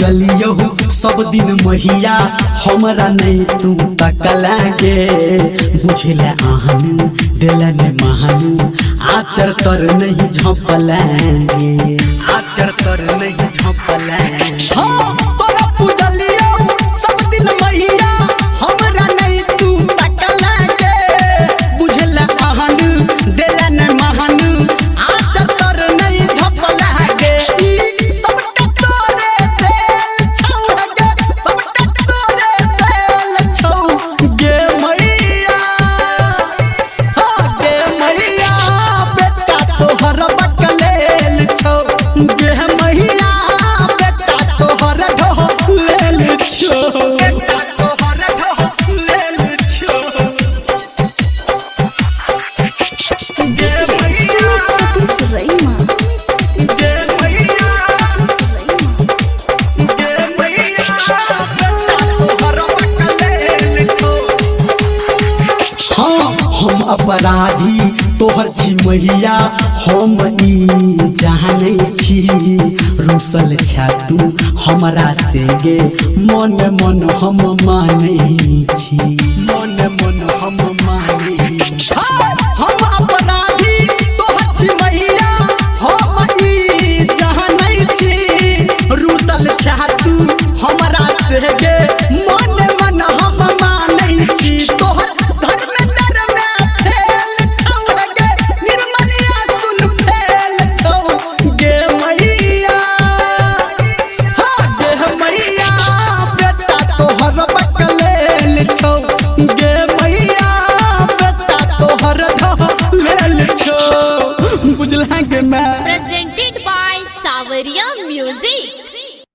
पूजलियो सब दिन महिया हमरा नहीं तू तकलागे बुझले आहन दिलन महान आचर तर नहीं झपलागे आचर तर नहीं झपलागे हां तोरा पूजलियो सब दिन महिया हमरा नहीं तू तकलागे बुझले आहन दिलन महान आचर तर नहीं झपलागे हम अपराधी तोहर छी मैया हम ई जाने छी रुसल छा तू हमरा से गे मन मन हम माने छी मन मन हम माने छी।